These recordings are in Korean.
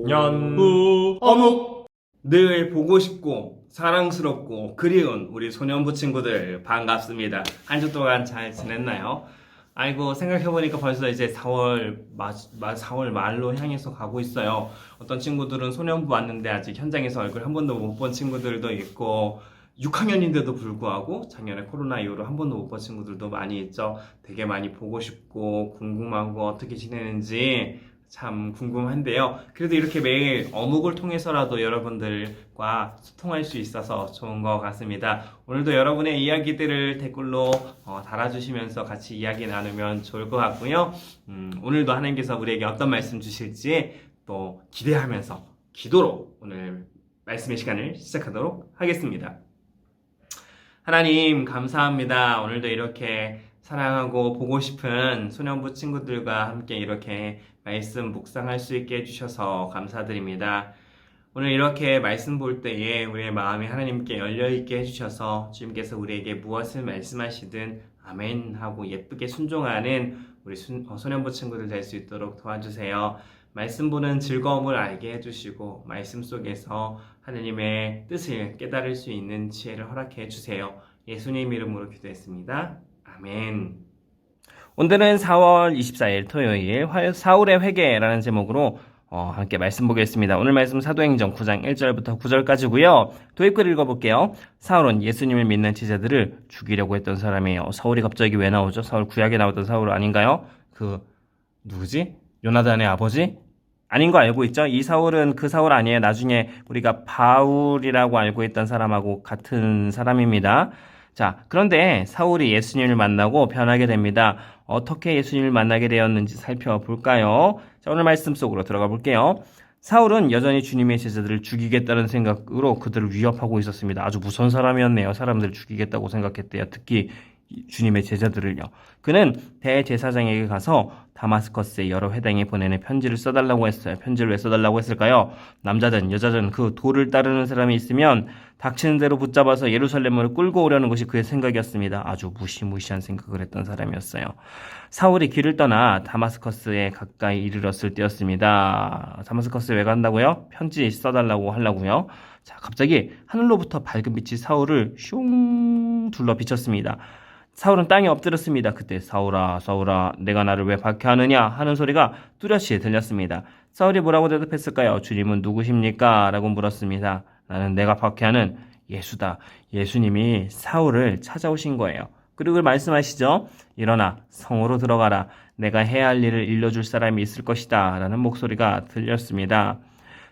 어묵! 늘 보고 싶고 사랑스럽고 그리운 우리 소년부 친구들 반갑습니다. 한 주 동안 잘 지냈나요? 아이고 생각해보니까 벌써 이제 4월 말로 향해서 가고 있어요. 어떤 친구들은 소년부 왔는데 아직 현장에서 얼굴 한 번도 못 본 친구들도 있고 6학년인데도 불구하고 작년에 코로나 이후로 한 번도 못 본 친구들도 많이 있죠. 되게 많이 보고 싶고 궁금하고 어떻게 지내는지 참 궁금한데요. 그래도 이렇게 매일 어묵을 통해서라도 여러분들과 소통할 수 있어서 좋은 것 같습니다. 오늘도 여러분의 이야기들을 댓글로 달아주시면서 같이 이야기 나누면 좋을 것 같고요. 오늘도 하나님께서 우리에게 어떤 말씀 주실지 또 기대하면서 기도로 오늘 말씀의 시간을 시작하도록 하겠습니다. 하나님 감사합니다. 오늘도 이렇게 사랑하고 보고 싶은 소년부 친구들과 함께 이렇게 말씀 묵상할 수 있게 해주셔서 감사드립니다. 오늘 이렇게 말씀 볼 때에 우리의 마음이 하나님께 열려있게 해주셔서 주님께서 우리에게 무엇을 말씀하시든 아멘 하고 예쁘게 순종하는 우리 소년부 친구들 될 수 있도록 도와주세요. 말씀 보는 즐거움을 알게 해주시고 말씀 속에서 하나님의 뜻을 깨달을 수 있는 지혜를 허락해 주세요. 예수님 이름으로 기도했습니다. 아멘. 오늘은 4월 24일 토요일 사울의 회개라는 제목으로 함께 말씀 보겠습니다. 오늘 말씀 사도행전 9장 1절부터 9절까지고요. 도입글 읽어볼게요. 사울은 예수님을 믿는 제자들을 죽이려고 했던 사람이에요. 사울이 갑자기 왜 나오죠? 사울 구약에 나왔던 사울 아닌가요? 누구지? 요나단의 아버지? 아닌 거 알고 있죠? 이 사울은 그 사울 아니에요. 나중에 우리가 바울이라고 알고 있던 사람하고 같은 사람입니다. 자, 그런데 사울이 예수님을 만나고 변하게 됩니다. 어떻게 예수님을 만나게 되었는지 살펴볼까요? 자, 오늘 말씀 속으로 들어가 볼게요. 사울은 여전히 주님의 제자들을 죽이겠다는 생각으로 그들을 위협하고 있었습니다. 아주 무서운 사람이었네요. 사람들을 죽이겠다고 생각했대요. 특히 주님의 제자들을요. 그는 대제사장에게 가서 다마스커스의 여러 회당에 보내는 편지를 써달라고 했어요. 편지를 왜 써달라고 했을까요? 남자든 여자든 그 도를 따르는 사람이 있으면 닥치는 대로 붙잡아서 예루살렘으로 끌고 오려는 것이 그의 생각이었습니다. 아주 무시무시한 생각을 했던 사람이었어요. 사울이 길을 떠나 다마스커스에 가까이 이르렀을 때였습니다. 다마스커스에 왜 간다고요? 편지 써달라고 하려고요. 자, 갑자기 하늘로부터 밝은 빛이 사울을 슝 둘러 비쳤습니다. 사울은 땅에 엎드렸습니다. 그때 사울아 내가 나를 왜 박해하느냐 하는 소리가 뚜렷이 들렸습니다. 사울이 뭐라고 대답했을까요? 주님은 누구십니까? 라고 물었습니다. 나는 내가 박해하는 예수다. 예수님이 사울을 찾아오신 거예요. 그리고 말씀하시죠. 일어나 성으로 들어가라. 내가 해야 할 일을 일러줄 사람이 있을 것이다. 라는 목소리가 들렸습니다.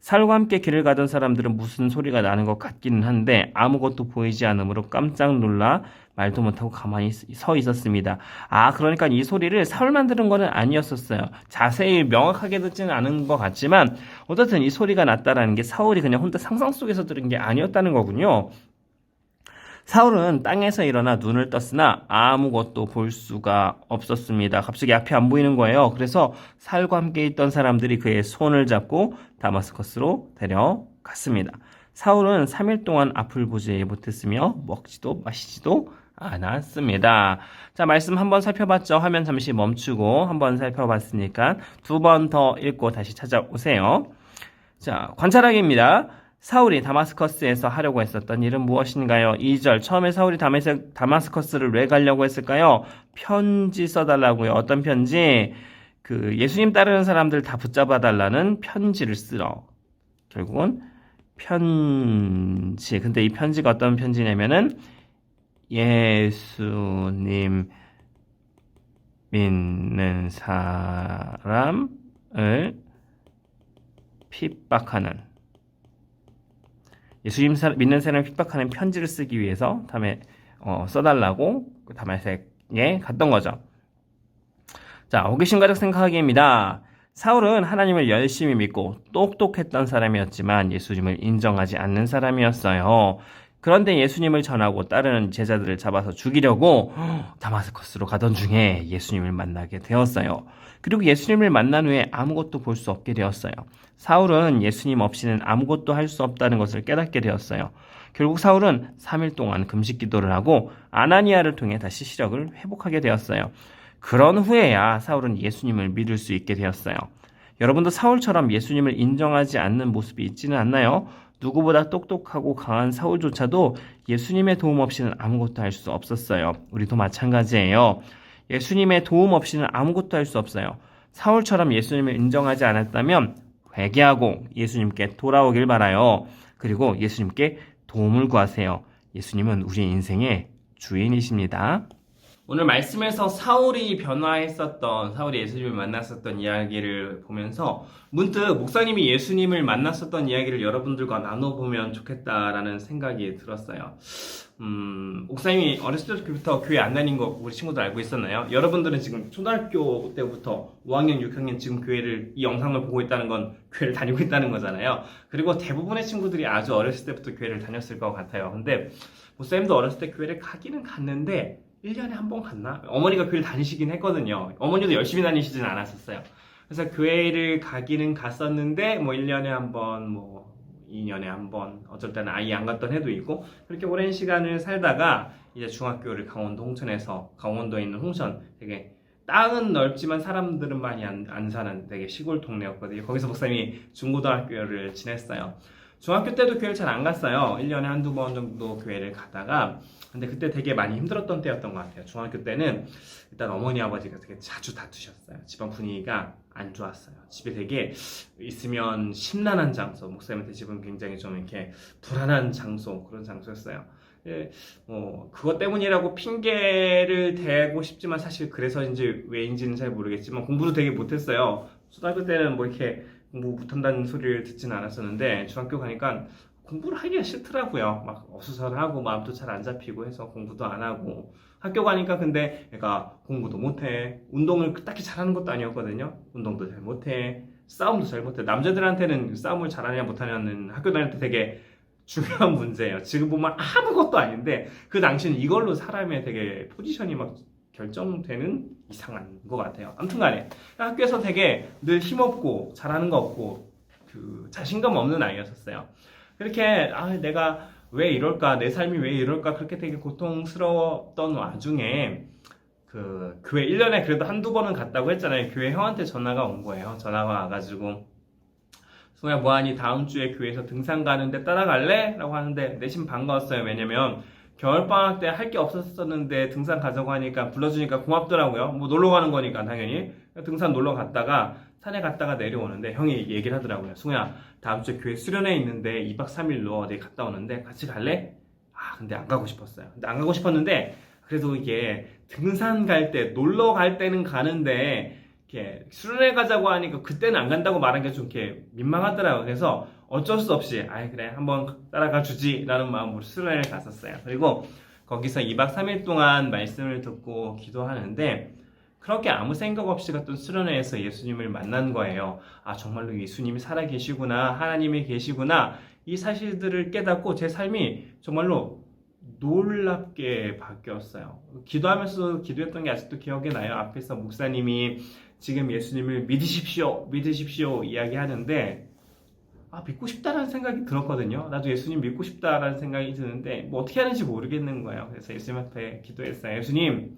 사울과 함께 길을 가던 사람들은 무슨 소리가 나는 것 같기는 한데 아무것도 보이지 않으므로 깜짝 놀라 말도 못하고 가만히 서 있었습니다. 그러니까 이 소리를 사울만 들은 거는 아니었었어요. 자세히 명확하게 듣지는 않은 것 같지만 어쨌든 이 소리가 났다라는 게 사울이 그냥 혼자 상상 속에서 들은 게 아니었다는 거군요. 사울은 땅에서 일어나 눈을 떴으나 아무것도 볼 수가 없었습니다. 갑자기 앞이 안 보이는 거예요. 그래서 사울과 함께 있던 사람들이 그의 손을 잡고 다마스커스로 데려갔습니다. 사울은 3일 동안 앞을 보지 못했으며 먹지도 마시지도 않았습니다. 자, 말씀 한번 살펴봤죠? 화면 잠시 멈추고 한번 살펴봤으니까 두 번 더 읽고 다시 찾아오세요. 자, 관찰하기입니다. 사울이 다마스커스에서 하려고 했었던 일은 무엇인가요? 2절 처음에 사울이 다마스커스를 왜 가려고 했을까요? 편지 써달라고요. 어떤 편지? 예수님 따르는 사람들 다 붙잡아달라는 편지를 쓰러. 결국은 편지. 근데 이 편지가 어떤 편지냐면은 예수님 믿는 사람을 핍박하는 예수님 믿는 사람을 핍박하는 편지를 쓰기 위해서 써달라고 다메섹에 갔던 거죠. 자, 호기심 가득 생각하기입니다. 사울은 하나님을 열심히 믿고 똑똑했던 사람이었지만 예수님을 인정하지 않는 사람이었어요. 그런데 예수님을 전하고 따르는 제자들을 잡아서 죽이려고 다마스커스로 가던 중에 예수님을 만나게 되었어요. 그리고 예수님을 만난 후에 아무것도 볼 수 없게 되었어요. 사울은 예수님 없이는 아무것도 할 수 없다는 것을 깨닫게 되었어요. 결국 사울은 3일 동안 금식 기도를 하고 아나니아를 통해 다시 시력을 회복하게 되었어요. 그런 후에야 사울은 예수님을 믿을 수 있게 되었어요. 여러분도 사울처럼 예수님을 인정하지 않는 모습이 있지는 않나요? 누구보다 똑똑하고 강한 사울조차도 예수님의 도움 없이는 아무것도 할 수 없었어요. 우리도 마찬가지예요. 예수님의 도움 없이는 아무것도 할 수 없어요. 사울처럼 예수님을 인정하지 않았다면 회개하고 예수님께 돌아오길 바라요. 그리고 예수님께 도움을 구하세요. 예수님은 우리 인생의 주인이십니다. 오늘 말씀에서 사울이 사울이 예수님을 만났었던 이야기를 보면서 문득 목사님이 예수님을 만났었던 이야기를 여러분들과 나눠보면 좋겠다라는 생각이 들었어요. 목사님이 어렸을 때부터 교회 안 다닌 거 우리 친구들 알고 있었나요? 여러분들은 지금 초등학교 때부터 5학년, 6학년 지금 이 영상을 보고 있다는 건 교회를 다니고 있다는 거잖아요. 그리고 대부분의 친구들이 아주 어렸을 때부터 교회를 다녔을 것 같아요. 근데 목사님도 어렸을 때 교회를 가기는 갔는데 1년에 한 번 갔나? 어머니가 교회를 다니시긴 했거든요. 어머니도 열심히 다니시진 않았었어요. 그래서 교회를 가기는 갔었는데 1년에 한 번, 2년에 한 번, 어쩔 때는 아예 안 갔던 해도 있고 그렇게 오랜 시간을 살다가 이제 중학교를 강원도 홍천에서 강원도에 있는 홍천 되게 땅은 넓지만 사람들은 많이 안 사는 되게 시골 동네였거든요. 거기서 목사님이 중고등학교를 지냈어요. 중학교 때도 교회를 잘 안 갔어요. 1년에 한두 번 정도 교회를 가다가 근데 그때 되게 많이 힘들었던 때였던 것 같아요. 중학교 때는 일단 어머니 아버지가 되게 자주 다투셨어요. 집안 분위기가 안 좋았어요. 집에 되게 있으면 심란한 장소, 목사님한테 집은 굉장히 좀 이렇게 불안한 장소, 그런 장소였어요. 그것 때문이라고 핑계를 대고 싶지만 사실 그래서인지 왜인지는 잘 모르겠지만 공부도 되게 못했어요. 초등학교 때는 이렇게 공부 못한다는 소리를 듣지는 않았었는데 중학교 가니까 공부를 하기가 싫더라고요. 막 어수선하고 마음도 잘 안 잡히고 해서 공부도 안 하고 학교 가니까 근데 애가 공부도 못해. 운동을 딱히 잘하는 것도 아니었거든요. 운동도 잘 못해. 싸움도 잘 못해. 남자들한테는 싸움을 잘하냐 못하냐는 학교 다닐 때 되게 중요한 문제예요. 지금 보면 아무것도 아닌데 그 당시는 이걸로 사람의 되게 포지션이 막 결정되는 이상한 것 같아요. 아무튼 간에 학교에서 되게 늘 힘없고 잘하는 거 없고 자신감 없는 아이였었어요. 그렇게 내가 왜 이럴까, 내 삶이 왜 이럴까 그렇게 되게 고통스러웠던 와중에 교회 1년에 그래도 한두 번은 갔다고 했잖아요. 교회 형한테 전화가 온 거예요. 전화가 와가지고 승우야 뭐하니 다음 주에 교회에서 등산 가는데 따라갈래? 라고 하는데 내심 반가웠어요. 왜냐면 겨울방학 때 할 게 없었었는데 등산 가자고 하니까 불러주니까 고맙더라고요. 놀러 가는 거니까 당연히 등산 놀러 갔다가 산에 갔다가 내려오는데 형이 얘기를 하더라고요. 승우야 다음 주에 교회 수련회 있는데 2박 3일로 어디 갔다 오는데 같이 갈래? 근데 안 가고 싶었어요. 근데 안 가고 싶었는데 그래도 이게 등산 갈 때 놀러 갈 때는 가는데 이렇게 수련회 가자고 하니까 그때는 안 간다고 말한 게 좀 이렇게 민망하더라고요. 그래서 어쩔 수 없이 그래 한번 따라가 주지 라는 마음으로 수련회를 갔었어요. 그리고 거기서 2박 3일 동안 말씀을 듣고 기도하는데 그렇게 아무 생각 없이 갔던 수련회에서 예수님을 만난 거예요. 정말로 예수님이 살아계시구나, 하나님이 계시구나, 이 사실들을 깨닫고 제 삶이 정말로 놀랍게 바뀌었어요. 기도하면서 기도했던 게 아직도 기억이 나요. 앞에서 목사님이 지금 예수님을 믿으십시오 이야기하는데 믿고 싶다라는 생각이 들었거든요. 나도 예수님 믿고 싶다라는 생각이 드는데 어떻게 하는지 모르겠는 거예요. 그래서 예수님 앞에 기도했어요. 예수님,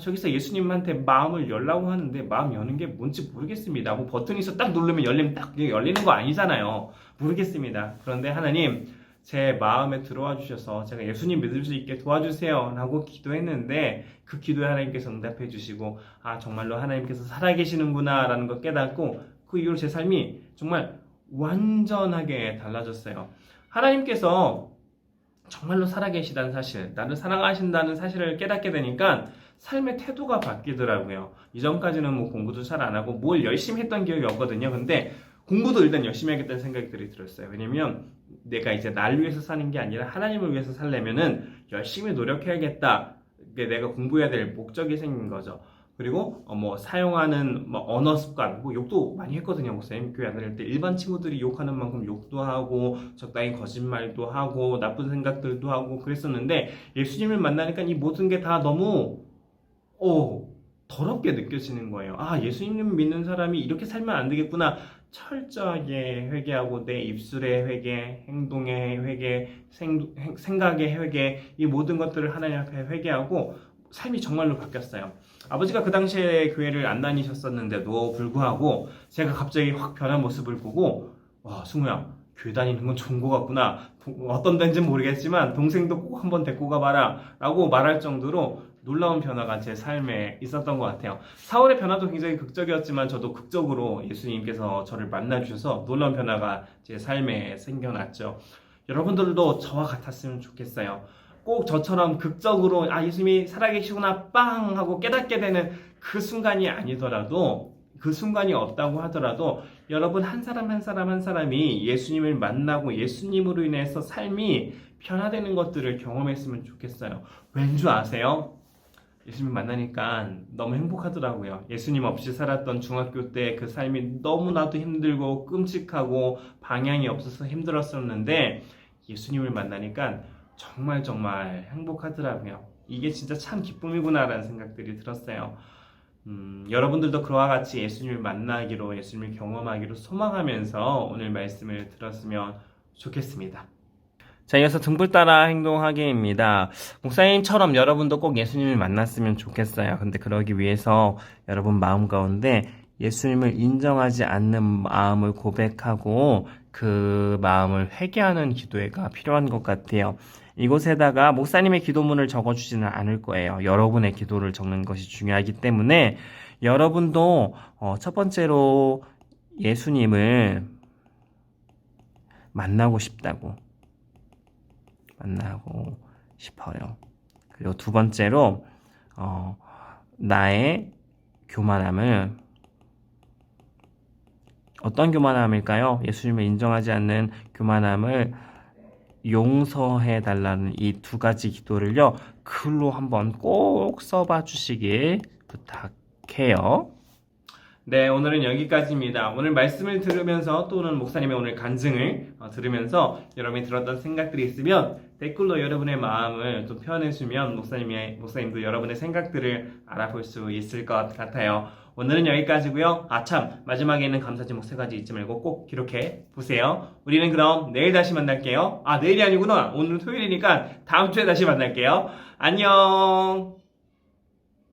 저기서 예수님한테 마음을 열라고 하는데 마음 여는 게 뭔지 모르겠습니다. 버튼에서 딱 누르면 열리면 딱 열리는 거 아니잖아요. 모르겠습니다. 그런데 하나님, 제 마음에 들어와 주셔서 제가 예수님 믿을 수 있게 도와주세요 라고 기도했는데 그 기도에 하나님께서 응답해 주시고 정말로 하나님께서 살아계시는구나 라는 걸 깨닫고 그 이후로 제 삶이 정말 완전하게 달라졌어요. 하나님께서 정말로 살아계시다는 사실, 나를 사랑하신다는 사실을 깨닫게 되니까 삶의 태도가 바뀌더라고요. 이전까지는 공부도 잘 안 하고 뭘 열심히 했던 기억이 없거든요. 근데 공부도 일단 열심히 하겠다는 생각들이 들었어요. 왜냐면 내가 이제 날 위해서 사는 게 아니라 하나님을 위해서 살려면은 열심히 노력해야겠다. 이게 내가 공부해야 될 목적이 생긴 거죠. 그리고 사용하는 언어 습관, 욕도 많이 했거든요. 목사님 교회 안 다닐 때 일반 친구들이 욕하는 만큼 욕도 하고 적당히 거짓말도 하고 나쁜 생각들도 하고 그랬었는데 예수님을 만나니까 이 모든 게 다 너무 더럽게 느껴지는 거예요. 예수님 믿는 사람이 이렇게 살면 안 되겠구나. 철저하게 회개하고 내 입술의 회개, 행동의 회개, 생각의 회개, 이 모든 것들을 하나님 앞에 회개하고 삶이 정말로 바뀌었어요. 아버지가 그 당시에 교회를 안 다니셨었는데도 불구하고 제가 갑자기 확 변한 모습을 보고 와, 승우야, 교회 다니는 건 좋은 것 같구나. 어떤 데인지는 모르겠지만 동생도 꼭 한번 데리고 가봐라 라고 말할 정도로 놀라운 변화가 제 삶에 있었던 것 같아요. 4월의 변화도 굉장히 극적이었지만 저도 극적으로 예수님께서 저를 만나주셔서 놀라운 변화가 제 삶에 생겨났죠. 여러분들도 저와 같았으면 좋겠어요. 꼭 저처럼 극적으로 예수님이 살아계시구나 빵 하고 깨닫게 되는 그 순간이 아니더라도, 그 순간이 없다고 하더라도 여러분 한 사람 한 사람 한 사람이 예수님을 만나고 예수님으로 인해서 삶이 변화되는 것들을 경험했으면 좋겠어요. 왠 줄 아세요? 예수님 만나니까 너무 행복하더라고요. 예수님 없이 살았던 중학교 때 그 삶이 너무나도 힘들고 끔찍하고 방향이 없어서 힘들었었는데 예수님을 만나니까 정말 정말 행복하더라고요. 이게 진짜 참 기쁨이구나라는 생각들이 들었어요. 여러분들도 그와 같이 예수님을 만나기로, 예수님을 경험하기로 소망하면서 오늘 말씀을 들었으면 좋겠습니다. 자, 이어서 등불 따라 행동하기입니다. 목사님처럼 여러분도 꼭 예수님을 만났으면 좋겠어요. 근데 그러기 위해서 여러분 마음 가운데 예수님을 인정하지 않는 마음을 고백하고 그 마음을 회개하는 기도가 필요한 것 같아요. 이곳에다가 목사님의 기도문을 적어주지는 않을 거예요. 여러분의 기도를 적는 것이 중요하기 때문에 여러분도 첫 번째로 예수님을 만나고 싶다고, 만나고 싶어요. 그리고 두 번째로 나의 교만함을, 어떤 교만함일까요? 예수님을 인정하지 않는 교만함을 용서해 달라는 이 두 가지 기도를요, 글로 한번 꼭 써봐 주시길 부탁해요. 네, 오늘은 여기까지입니다. 오늘 말씀을 들으면서 또는 목사님의 오늘 간증을 들으면서 여러분이 들었던 생각들이 있으면 댓글로 여러분의 마음을 좀 표현해주면 목사님도 여러분의 생각들을 알아볼 수 있을 것 같아요. 오늘은 여기까지고요. 마지막에는 감사지 목 3가지 잊지 말고 꼭 기록해 보세요. 우리는 그럼 내일 다시 만날게요. 내일이 아니구나. 오늘은 토요일이니까 다음 주에 다시 만날게요. 안녕.